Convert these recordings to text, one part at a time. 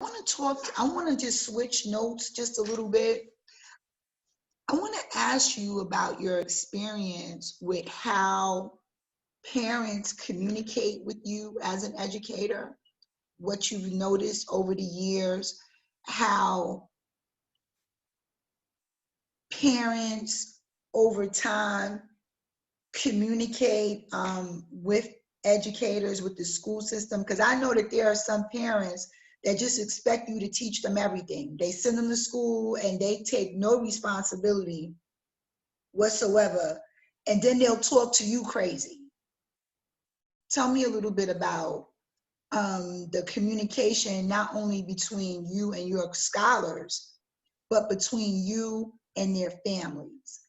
I want to just switch notes just a little bit. I want to ask you about your experience with how parents communicate with you as an educator, what you've noticed over the years, how parents over time communicate with educators, with the school system. Because I know that there are some parents that just expect you to teach them everything. They send them to school and they take no responsibility whatsoever. And then they'll talk to you crazy. Tell me a little bit about the communication, not only between you and your scholars, but between you and their families.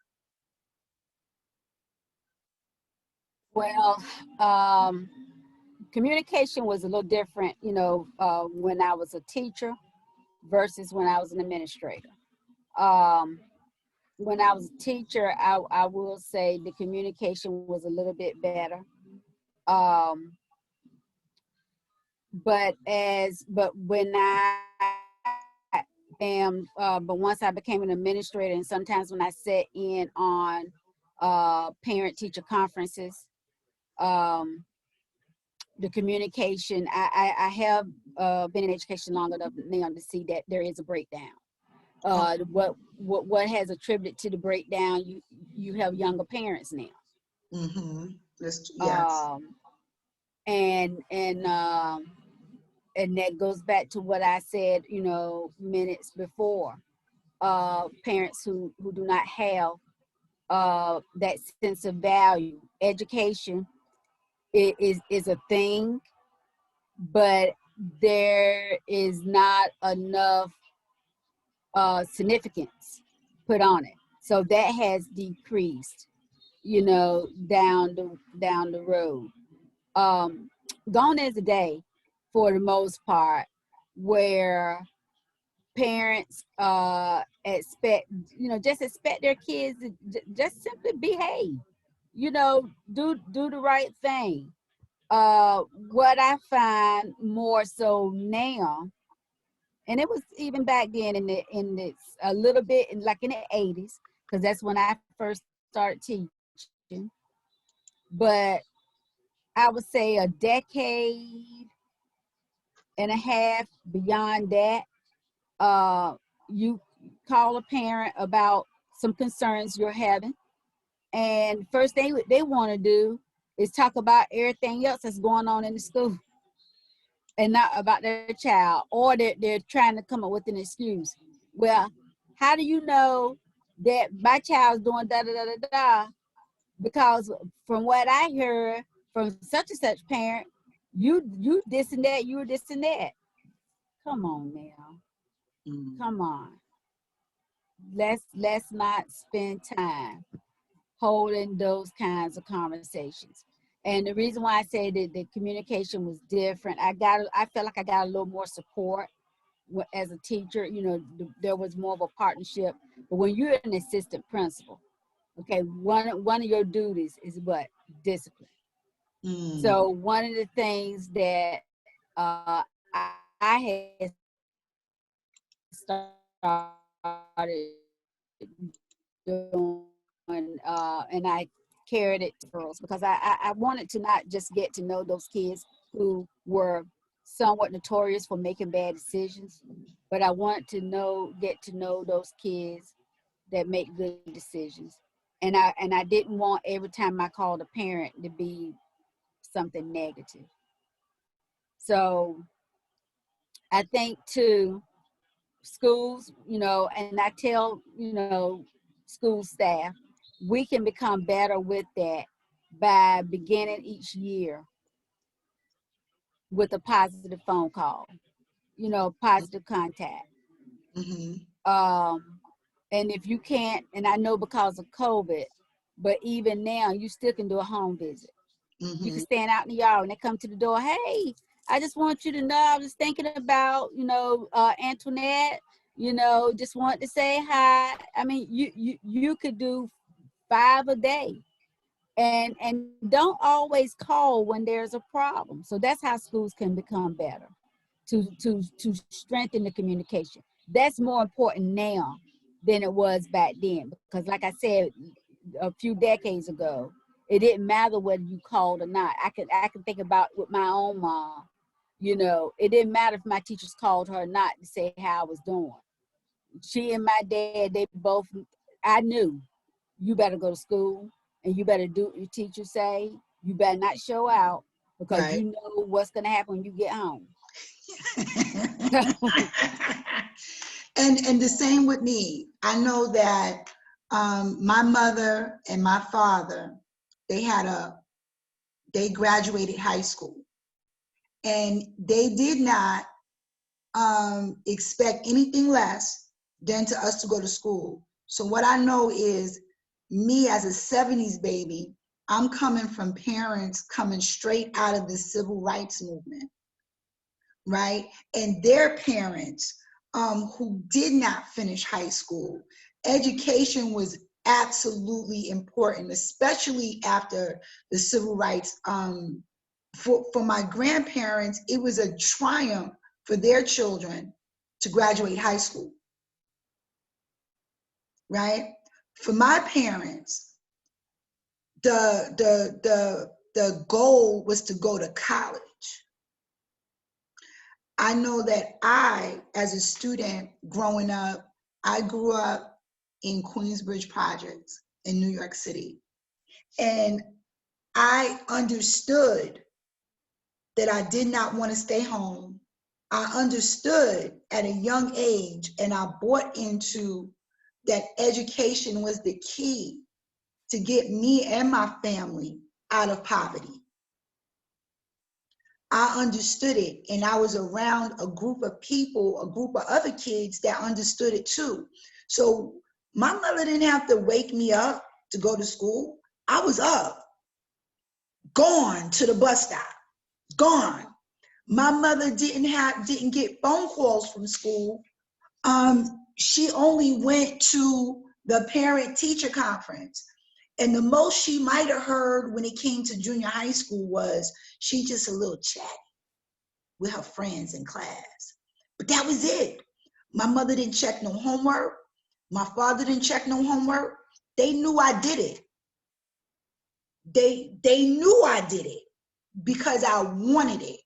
Well, communication was a little different, when I was a teacher versus when I was an administrator. Um, when I was a teacher, I will say the communication was a little bit better. Um, but when I but once I became an administrator, and sometimes when I sat in on parent teacher conferences, um, the communication, I have been in education long enough now to see that there is a breakdown. What has attributed to the breakdown? You have younger parents now. Mm-hmm. Yes. um, and and that goes back to what I said, minutes before. Parents who do not have that sense of value. Education is a thing, but there is not enough significance put on it. So that has decreased, down the road. Um, Gone is a day, for the most part, where parents expect, just expect their kids to just simply behave, do the right thing. What I find more so now, and it was even back then in a little bit like in the 80s, because that's when I first started teaching. But I would say a decade and a half beyond that, you call a parent about some concerns you're having, and first thing they want to do is talk about everything else that's going on in the school and not about their child, or they're trying to come up with an excuse. Well, how do you know that my child's doing da da da da da? Because from what I heard from such and such parent, you this and that, you this and that. Come on now, Mm. come on. Let's not spend time holding those kinds of conversations. And the reason why I say that the communication was different, I felt like I got a little more support as a teacher. There was more of a partnership. But when you're an assistant principal, okay, one of your duties is what? Discipline. Mm. So one of the things that I had started doing, and I carried it to girls, because I wanted to not just get to know those kids who were somewhat notorious for making bad decisions, but I wanted to get to know those kids that make good decisions. And I didn't want every time I called a parent to be something negative. So I think too, schools, and I tell, school staff, we can become better with that by beginning each year with a positive phone call, positive contact. Mm-hmm. Um, and if you can't, and I know because of COVID, but even now, you still can do a home visit. You can Mm-hmm. stand out in the yard and they come to the door. Hey, I just want you to know I was thinking about, Antoinette, just want to say hi. I mean, you could do 5 a day, and don't always call when there's a problem. So that's how schools can become better, to strengthen the communication. That's more important now than it was back then, because like I said a few decades ago, it didn't matter whether you called or not. I can think about with my own mom, you know, it didn't matter if my teachers called her or not to say how I was doing. She and my dad, they both, I knew, you better go to school and you better do what your teacher say. You better not show out, because Right. you know what's gonna happen when you get home. And the same with me. I know that my mother and my father, they had they graduated high school, and they did not expect anything less than to us to go to school. So what I know is, me as a 70s baby, I'm coming from parents coming straight out of the civil rights movement, right? And their parents who did not finish high school. Education was absolutely important, especially after the civil rights. For my grandparents, it was a triumph for their children to graduate high school, right? For my parents, the goal was to go to college. I know that I, as a student growing up, I grew up in Queensbridge Projects in New York City. And I understood that I did not want to stay home. I understood at a young age, and I bought into that education was the key to get me and my family out of poverty. I understood it, and I was around a group of people, a group of other kids that understood it too. So my mother didn't have to wake me up to go to school. I was up, gone to the bus stop, gone. My mother didn't get phone calls from school. She only went to the parent teacher conference. And the most she might have heard when it came to junior high school was she just a little chatty with her friends in class. But that was it. My mother didn't check no homework. My father didn't check no homework. They knew I did it. They knew I did it because I wanted it.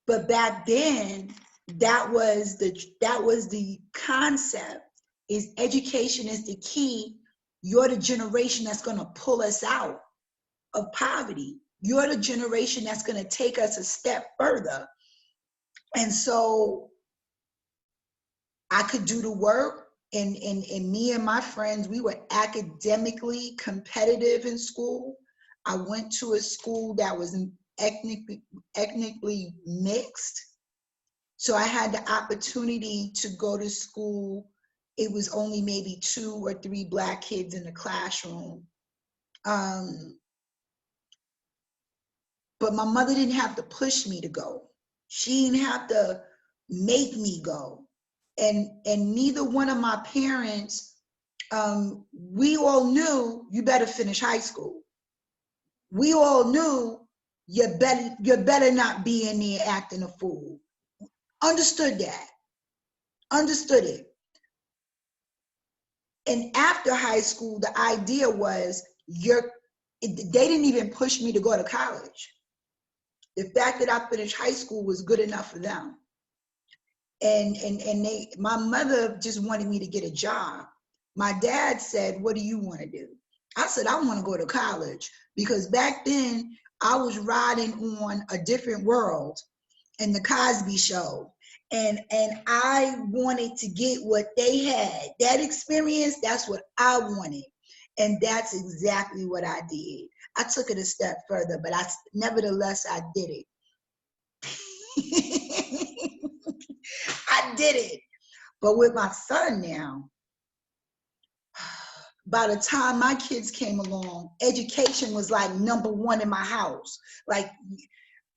But back then, that was the concept, is education is the key. You're the generation that's going to pull us out of poverty. You're the generation that's going to take us a step further. And so I could do the work, and me and my friends, we were academically competitive in school. I went to a school that was ethnically mixed. So I had the opportunity to go to school. It was only maybe 2 or 3 Black kids in the classroom. But my mother didn't have to push me to go. She didn't have to make me go. And neither one of my parents, we all knew you better finish high school. We all knew you better not be in there acting a fool. Understood that. Understood it. And after high school, the idea was they didn't even push me to go to college. The fact that I finished high school was good enough for them. And my mother just wanted me to get a job. My dad said, "What do you want to do?" I said, "I want to go to college," because back then I was riding on A Different World and The Cosby Show. And I wanted to get what they had. That experience, that's what I wanted. And that's exactly what I did. I took it a step further, but nevertheless, I did it. I did it. But with my son now, by the time my kids came along, education was like #1 in my house. Like,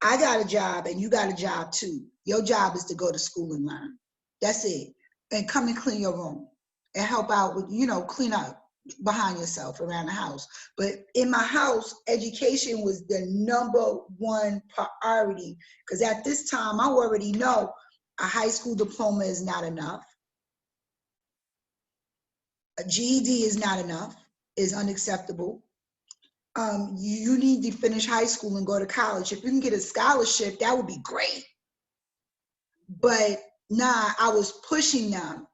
I got a job and you got a job too. Your job is to go to school and learn. That's it. And come and clean your room and help out with, clean up. behind yourself around the house. But in my house, education was the #1 priority, because at this time I already know a high school diploma is not enough. A GED is not enough, is unacceptable. You need to finish high school and go to college. If you can get a scholarship, that would be great. But nah, I was pushing them.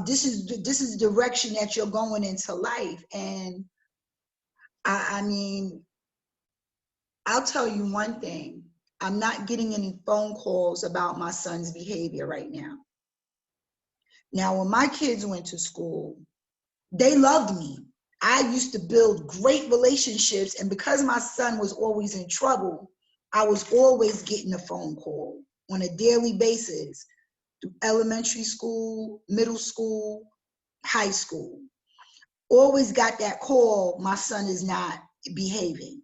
This is the direction that you're going into life. And I mean, I'll tell you one thing. I'm not getting any phone calls about my son's behavior right now. Now, when my kids went to school, they loved me. I used to build great relationships, and because my son was always in trouble, I was always getting a phone call on a daily basis through elementary school, middle school, high school. Always got that call, my son is not behaving.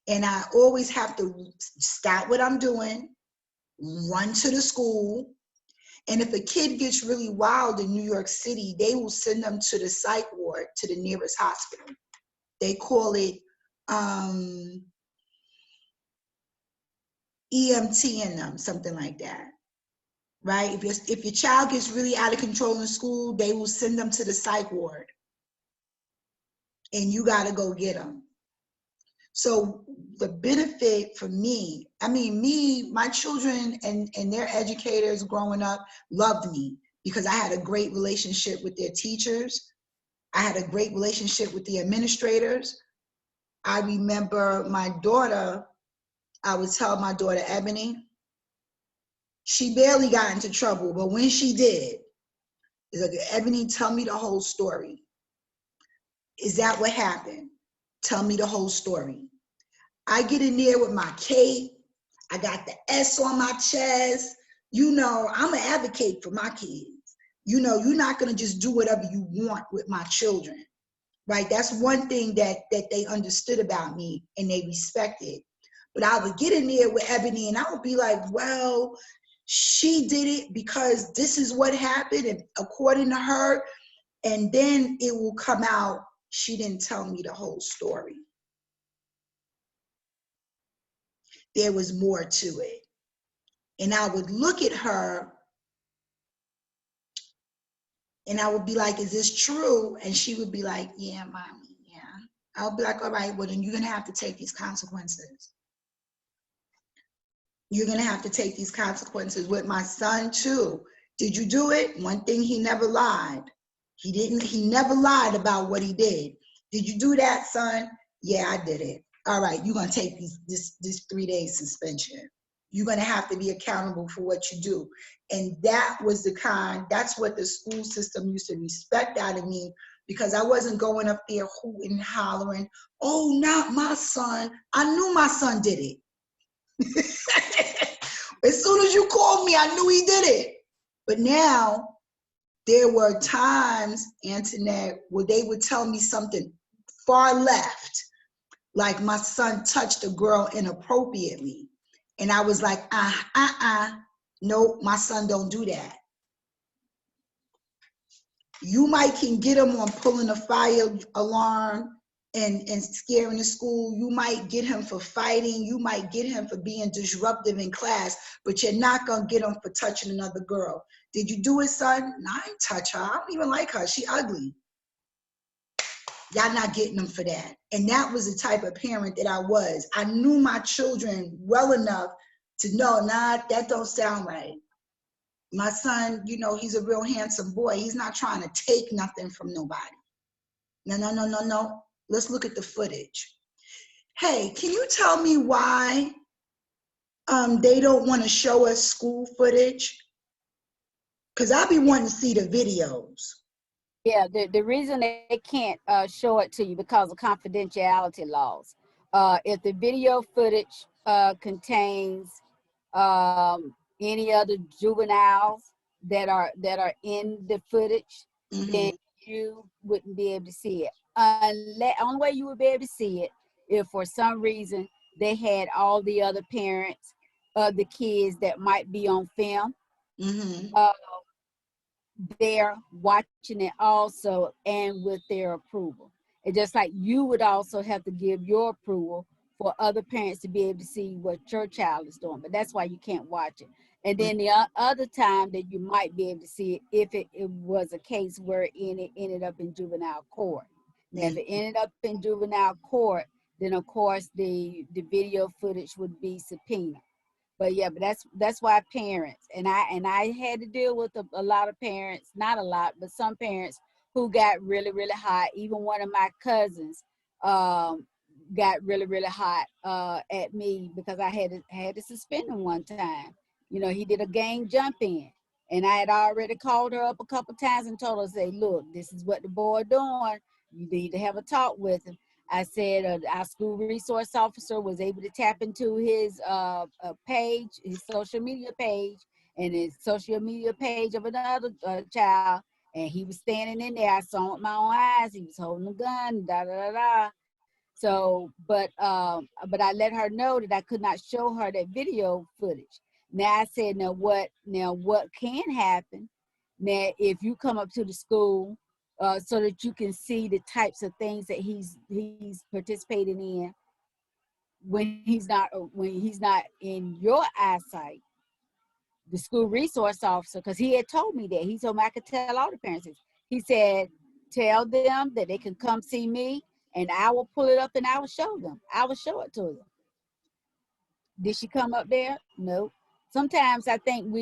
And I always have to stop what I'm doing, run to the school. And if a kid gets really wild in New York City, they will send them to the psych ward, to the nearest hospital. They call it EMT in them, something like that, right? If your child gets really out of control in school, they will send them to the psych ward, and you got to go get them. So the benefit for me, I mean, my children and their educators growing up loved me because I had a great relationship with their teachers. I had a great relationship with the administrators. I remember my daughter, I would tell my daughter, Ebony, she barely got into trouble, but when she did, it's like, Ebony, tell me the whole story. Is that what happened? Tell me the whole story. I get in there with my cape. I got the S on my chest. You know, I'm an advocate for my kids. You know, you're not going to just do whatever you want with my children, right? That's one thing that they understood about me and they respected. But I would get in there with Ebony and I would be like, well, she did it because this is what happened, and according to her, and then it will come out, she didn't tell me the whole story. There was more to it. And I would look at her and I would be like, is this true? And she would be like, yeah, mommy, yeah. I'll be like, all right, well, then you're going to have to take these consequences. You're going to have to take these consequences with my son too. Did you do it? One thing, he never lied. He never lied about what he did. Did you do that, son? Yeah, I did it. All right, you're going to take this 3-day suspension. You're going to have to be accountable for what you do. And that's what the school system used to respect out of me, because I wasn't going up there hooting and hollering, oh, not my son. I knew my son did it. As soon as you called me, I knew he did it. But now, there were times, Antoinette, where they would tell me something far left, like my son touched a girl inappropriately. And I was like, no, my son don't do that. You might can get him on pulling a fire alarm and scaring the school. You might get him for fighting. You might get him for being disruptive in class, but you're not going to get him for touching another girl. Did you do it, son? No, I didn't touch her. I don't even like her. She ugly. Y'all not getting them for that. And that was the type of parent that I was. I knew my children well enough to know, nah, that don't sound right. My son, you know, he's a real handsome boy. He's not trying to take nothing from nobody. No. Let's look at the footage. Hey, can you tell me why they don't want to show us school footage? Because I be wanting to see the videos. Yeah, the reason they can't show it to you because of confidentiality laws. If the video footage contains any other juveniles that are in the footage, then you wouldn't be able to see it. Only way you would be able to see it if for some reason they had all the other parents of the kids that might be on film. They're watching it also and with their approval. It's just like you would also have to give your approval for other parents to be able to see what your child is doing. But that's why you can't watch it. And then the other time that you might be able to see it, if it was a case where it ended up in juvenile court. Now, if it ended up in juvenile court, then of course the video footage would be subpoenaed. But yeah, but that's why parents, and I had to deal with a lot of parents, not a lot, but some parents who got really, really hot. Even one of my cousins got really, really hot at me because I had to suspend him one time. You know, he did a gang jump in, and I had already called her up a couple times and told her, say, look, this is what the boy doing. You need to have a talk with him. I said our school resource officer was able to tap into his page, his social media page, and his social media page of another child, and he was standing in there. I saw with my own eyes. He was holding a gun, da da da da. So, but I let her know that I could not show her that video footage. Now I said, now what can happen? Now, if you come up to the school so that you can see the types of things that he's participating in when he's not in your eyesight, the school resource officer, because he had told me that. He told me I could tell all the parents. He said, tell them that they can come see me and I will pull it up and I will show them. I will show it to them. Did she come up there? No. Sometimes I think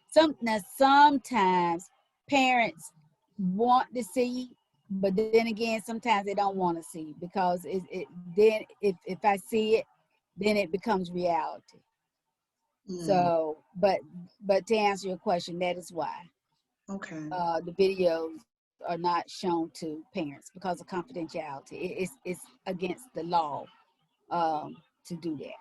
sometimes parents want to see, but then again, sometimes they don't want to see because then if I see it, then it becomes reality. So, but to answer your question, that is why the videos are not shown to parents because of confidentiality. It's against the law to do that.